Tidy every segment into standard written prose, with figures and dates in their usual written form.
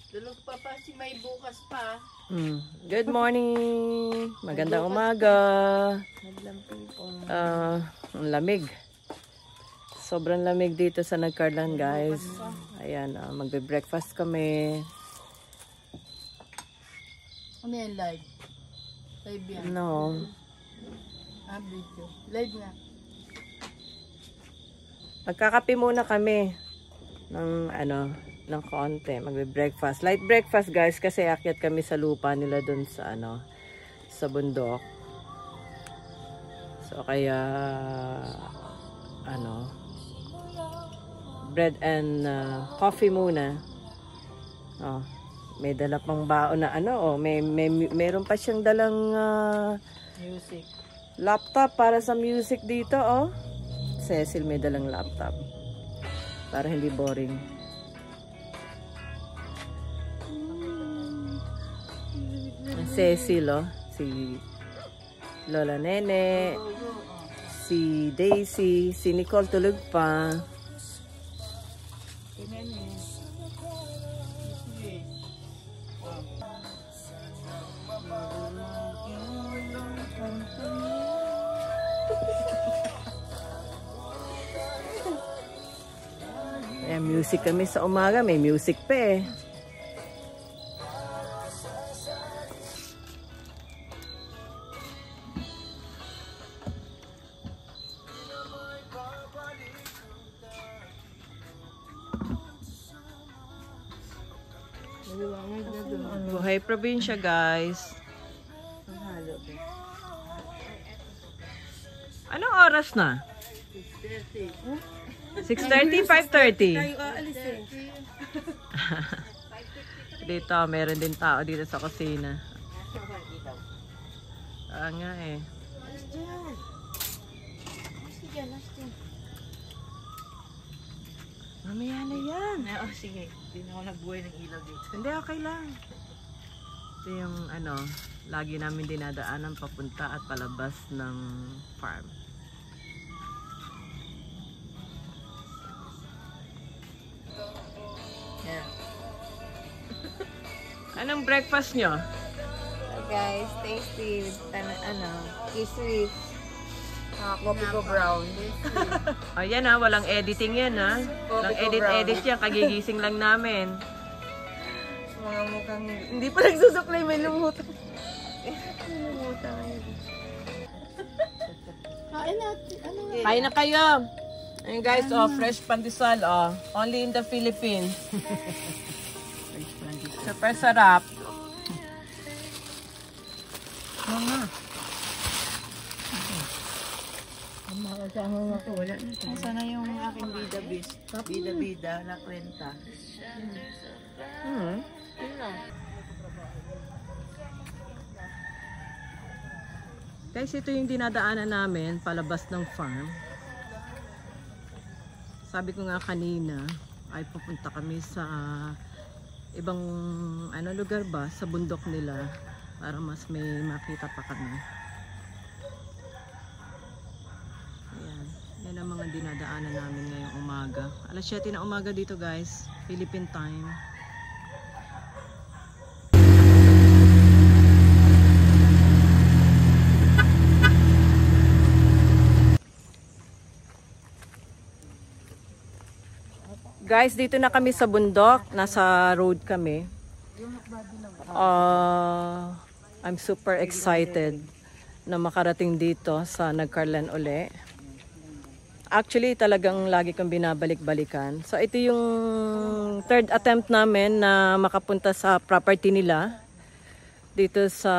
Tulog pa si May bukas pa. Good morning. Magandang umaga. Ang lamig. Sobrang lamig dito sa Nagcarlan, guys. Ayan, magbe-breakfast kami. Ano yan, live? Live yan? No. Video. Live nga. Magkakape muna kami ng konti. Magbe-breakfast. Light breakfast, guys, kasi akyat kami sa lupa nila dun sa sa bundok. So kaya bread and coffee muna. Oh, may dala pang baon na meron pa siyang dalang Music. laptop para sa music dito, oh. Cecil may dalang laptop para hindi boring. Cecil, oh, si Lola Nene, si Daisy, si Nicole tulog pa. Ayan, music kami sa umaga, may music pa eh. Buhay probinsya, guys. Anong oras na? 6:30, 5:30. Dito, meron din tao dito sa kusina. Nga eh. Mamaya na yan. Oh, sige. Hindi na ako nagbuhay ng ilaw dito. Hindi, okay lang. Ito yung lagi namin dinadaanan papunta at palabas ng farm. Yeah. Anong breakfast nyo? Guys, tasty with kiswi. Coffee ko brown. Ayan walang editing yan Walang edit yan, kagigising lang namin. Mga mukhang hindi pa nagsusuklay, may lumutang. May lumutang ngayon. Kain natin. Kain na kayo. Ayun guys, fresh pandesal, only in the Philippines. Super sarap. Sana yung aking bida-bis. Bida-bida na kwenta. Guys, ito yung dinadaanan namin palabas ng farm. Sabi ko nga kanina ay pupunta kami sa ibang lugar ba sa bundok nila para mas may makita pa kami. Ayan, yan ang mga dinadaanan namin ngayong umaga. Alas 7 na umaga dito, guys, Philippine time. Guys, dito na kami sa bundok. Nasa road kami. I'm super excited na makarating dito sa Nagcarlan uli. Actually, talagang lagi kong binabalik-balikan. So, ito yung third attempt namin na makapunta sa property nila. Dito sa,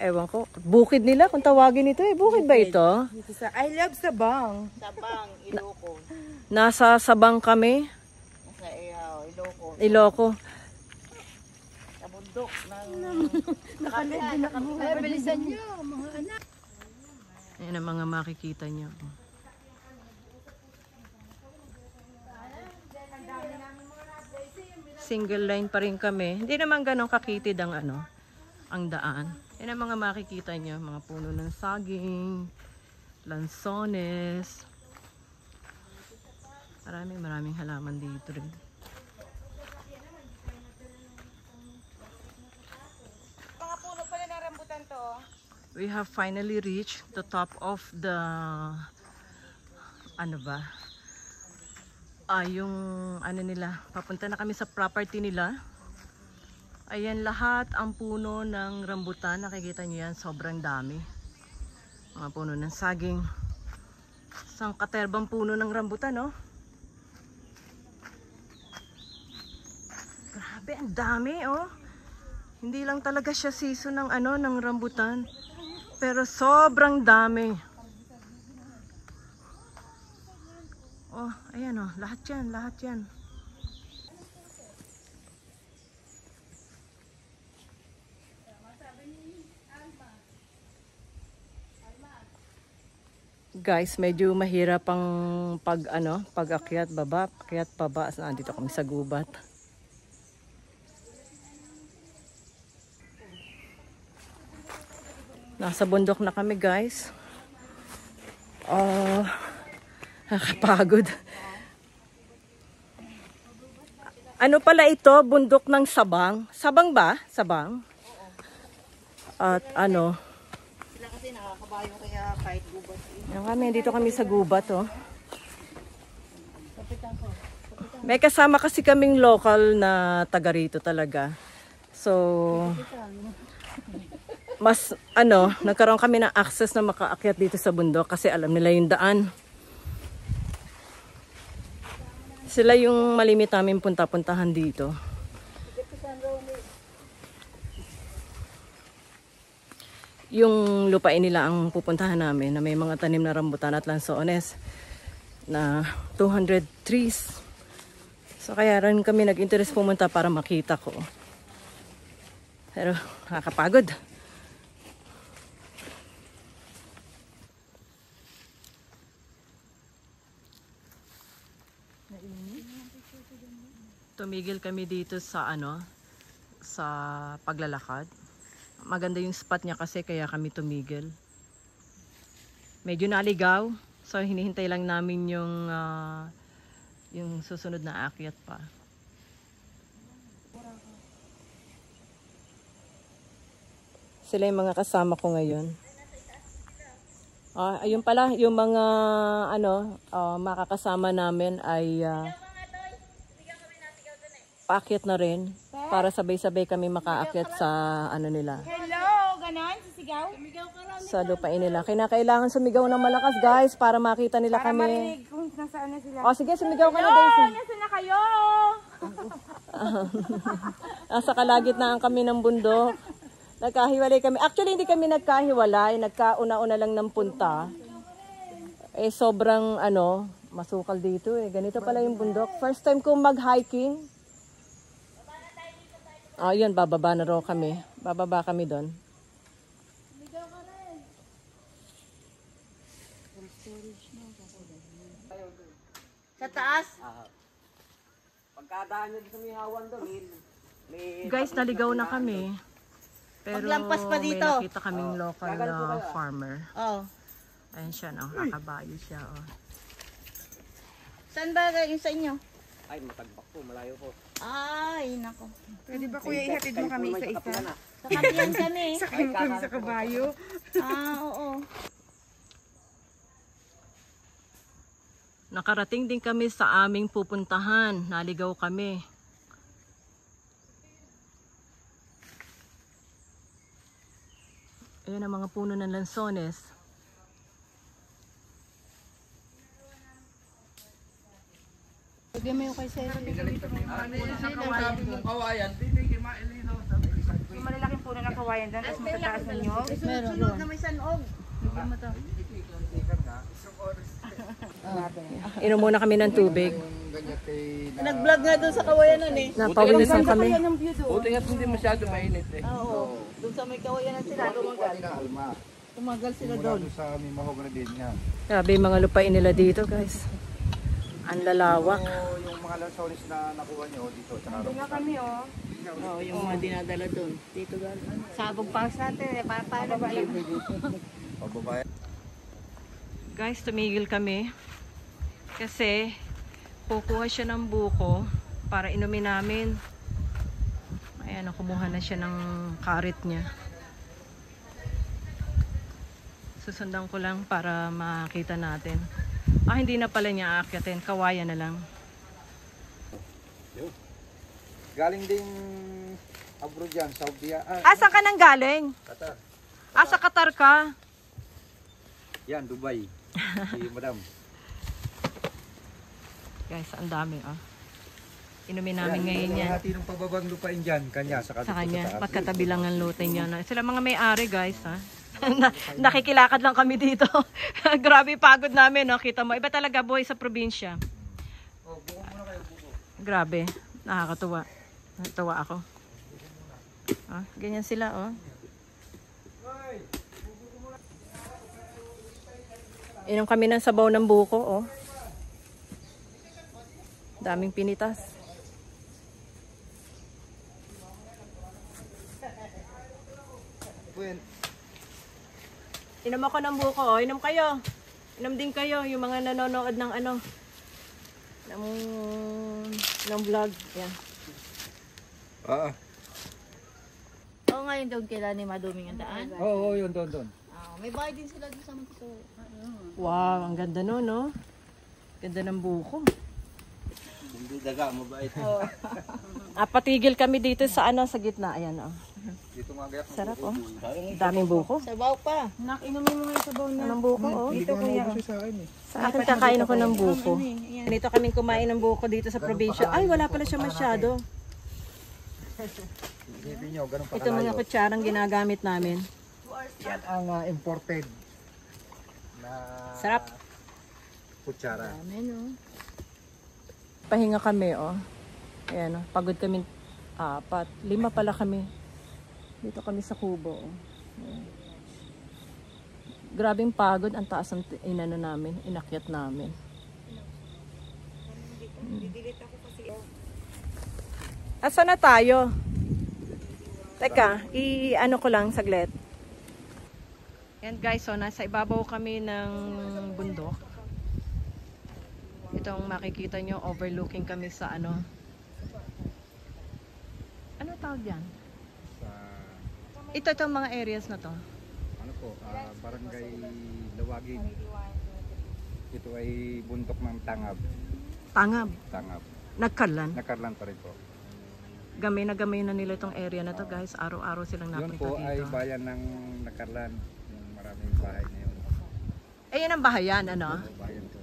ewan ko, bukid nila kung tawagin ito eh. Bukid ba ito? Dito sa I love Sabang. Sabang, Ilocos. Nasa Sabang kami. Nasa Ilocos. Ilocos. Sa bundok ng... Ay, bilisan nyo, mga anak. Ayan ang mga makikita nyo. Single line pa rin kami. Hindi naman ganun kakitid ang ang daan. Yan ang mga makikita nyo. Mga puno ng saging, lansones. Maraming halaman dito rin. We have finally reached the top of the ano ba? Yung ano nila, papunta na kami sa property nila. Ayan lahat ang puno ng rambutan. Nakikita niyo yan, sobrang dami. Mga puno ng saging. Isang katerbang puno ng rambutan, no? Grabe, ang dami, oh. Hindi lang talaga siya season ng ano, ng rambutan. Pero sobrang dami. Oh, ayan oh, lahat yan, lahat yan. Guys, medyo mahirap ang pag-akyat baba, akyat baba. Nandito kami sa gubat. Nasa bundok na kami, guys. Nakakapagod. Ano pala ito? Bundok ng Sabang. Sabang ba? Sabang? At ano? Sila kasi nakakabayo kaya kahit gubat. Yan kami, dito kami sa gubat, oh. May kasama kasi kaming local na taga rito talaga. So, mas nagkaroon kami ng access na makaakyat dito sa bundok kasi alam nila yung daan. Sila yung malimit namin punta-puntahan dito. Yung lupain nila ang pupuntahan namin na may mga tanim na rambutan at lansones na 200 trees. So kaya rin kami nag-interest pumunta para makita ko. Pero nakakapagod. Tumigil kami dito sa sa paglalakad. Maganda yung spot niya kasi kaya kami tumigil. Medyo naligaw. So hinihintay lang namin yung susunod na akyat pa. Sila yung mga kasama ko ngayon. Ayun pala, yung mga makakasama namin ay paakyat na rin para sabay-sabay kami makaakyat sa nila. Hello, ganon, sisigaw? Sa lupain nila. Kailangan sumigaw ng malakas, guys, para makita nila Para kami. marinig kung nasaan na sila. Sige, sumigaw ka na, Hello, Daisy. nasaan na kayo? Nasa kalagitnaan kami ng bundok. Nagkahiwalay kami. Actually, hindi kami nagkahiwalay. Nagkauna-una lang ng punta. Sobrang masukal dito eh. Ganito pala yung bundok. First time ko mag-hiking. Yun, bababa na raw kami. Bababa kami doon. Sa taas? Pagkadaan nyo sa may hawan doon, Guys, naligaw na kami. Pero Paglampas pa dito. may nakita kaming local farmer. Oh. Ayan siya, no? Kakabayo siya, oh. Saan ba yung sa inyo? ay matagbak po, malayo po. Ay, nako. Pwede ba kuya ihatid mo kami isa-isa? Sa kapiyan kami. Sakay mo kami sa kabayo. Oo. Nakarating din kami sa aming pupuntahan. Naligaw kami. Ayan ang mga puno ng lansones. Lagyan mo yung kay Sir. Yung malalaking puno ng kawayan doon, tapos matataas ng nyog. Meron. Sunod na may sanog. Inom muna kami ng tubig. Nag-vlog nga doon sa kawayanan eh. Napawisan kami. Buti nga hindi masyado mainit eh. Oo. Doon sa may kawayanan sila, tumagal. Tumagal sila doon. Sa may mahogany din yan. Grabe yung mga lupain nila dito, guys. Ang lalawak. Yung mga lansones na nakuha nyo dito. Hindi nga kami oh. Oo, yung mga dinadala doon. Dito galing. Sabog pa sa atin eh. Paano ba yun? Pagbabayan. Guys, tumigil kami. Kasi kukuha siya ng buko para inumin namin. Ayan, kumuha na siya ng karit niya. Susundan ko lang para makita natin. Ah, hindi na pala niya aakyatin. Kawayan na lang. Galing din abroad yan, Saudi. Saan ka nang galing? Qatar. Sa Qatar ka? Yan, Dubai. Si Madam. Guys, ang dami Inumin namin ngayon yan. Hati ng pababang lupain dyan, kanya. Sa kanya. Pagkatabi lang ang lote niya. Sila mga may-ari guys nakikilakad lang kami dito. Grabe pagod namin, no? Kita mo. Iba talaga buhay sa probinsya. Grabe. Nakakatuwa. Natuwa ako. Ganyan sila, Inom kami ng sabaw ng buko, Daming pinitas. Inom ako ng buko, Inom kayo. Inom din kayo, yung mga nanonood ng ng vlog. Yan. Oo, ngayon doon kila ni Maduming ang daan. Oo, yun, doon. May bahay din sila doon sa Montessori. Wow, ang ganda no? Ganda ng buko. Hindi daga, mabait. Patigil kami dito sa sa gitna. Ayan, Dito mga gayak. Sarap, Daming buko. Sabaw pa. Inumin mo nga yung sabaw na. Anong buko, Dito kuya. Sa akin eh. Sa akin kakain ako ng buko. Ganito kaming kumain ng buko dito sa probinsya. Ay, wala pala siya masyado. Isipin nyo, ganun pa Ito mga kutsarang ginagamit namin. Yan ang imported na Sarap. kutsara. Pahinga kami, Ayan, pagod kami. 4, 5 pala kami. Dito kami sa kubo, Ayan. Grabing pagod. Ang taas ang inakyat namin. Asan na tayo? Teka, i-ano ko lang saglit. Yan guys, nasa ibabaw kami ng bundok. Itong makikita nyo, overlooking kami sa ano tawag yan? Itong mga areas na to. Barangay Lawagin. Ito ay bundok ng Tangab. Tangab. Nagkarlan. Nakarlan pa rin po. Gamay na nila itong area na to guys. Araw-araw silang Yun napunta po dito. ay bayan ng Nakarlan. Yung maraming bahay na yun. Yan ang bahayan, Bayan po.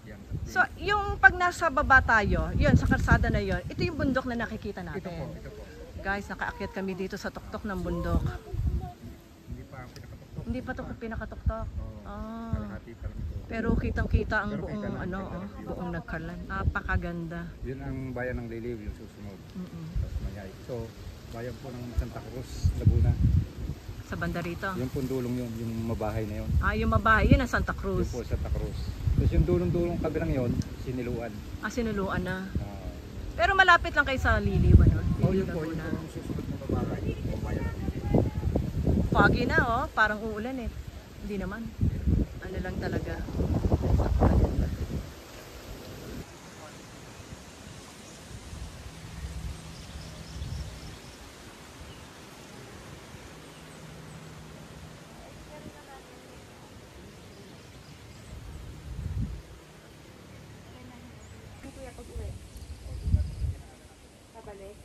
Yan. So, yung pag nasa baba tayo, yun, sa kalsada na yun, ito yung bundok na nakikita natin. Ito po. Guys, nakaakyat kami dito sa tuktok ng bundok. Hindi pa ang pinakatuktok. Hindi pa ito pinakatuktok. Kalahati pa lang ito. Pero kitang-kita ang buong buong Nagkarlan. Napakaganda. Yun ang bayan ng Liliw, yung susunod. Tapos Mayay. So, bayan po ng Santa Cruz, Laguna. Sa banda rito. Yung pundulong yun, yung mabahay na yun. Yung mabahay, yun ang Santa Cruz. Yun po, Santa Cruz. Tapos yung dulong-dulong kabilang yun, Siniluan. Sinuluan na. Pero malapit lang kayo sa Liliw, Yun po, yun po ang susunod na mabahay. Bayan ng Liliw. Foggy na, parang uulan Hindi naman. Ano lang talaga.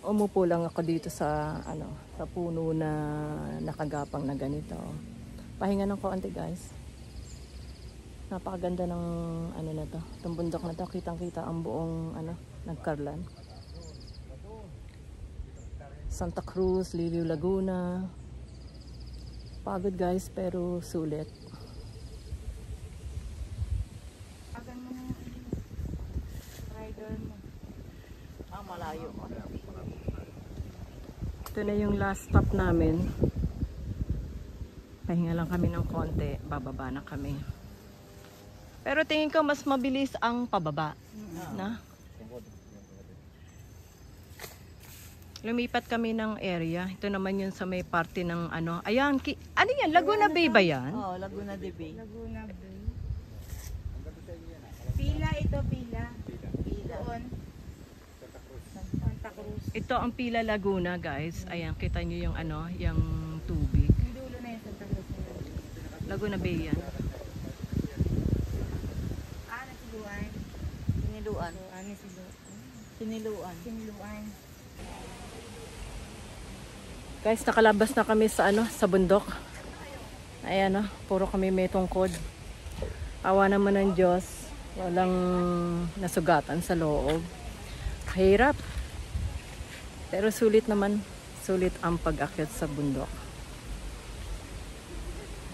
Umupo lang ako dito sa sa puno na nakagapang na ganito. Pahinga ng konti guys. Napakaganda ng na to. Itong bundok na to, kitang-kita ang buong Nagkarlan. Santa Cruz, Liliw, Laguna. Pagod guys, pero sulit. Malayo. Ito na yung last stop namin. Pahinga lang kami ng konti, bababa na kami. Pero tingin ko mas mabilis ang pababa. Na? Lumipat kami ng area. Ito naman yun sa may party ng Ayan, ano yan? Laguna Bay ba yan? Laguna de Bay. Laguna Bay. Pila ito, pila. Doon. Santa Cruz. Ito ang Pila Laguna guys. Ayan, kita nyo yung yung tubig. Yung dulo na yun, Santa Cruz. Laguna Bay yan. Nasiluan. Siniluan. Siniluan. Siniluan. Guys, nakalabas na kami sa sa bundok. Ayan puro kami may tungkod. Awa naman ng Diyos. Walang nasugatan sa loob. Hirap. Pero sulit naman. Sulit ang pag-akyat sa bundok.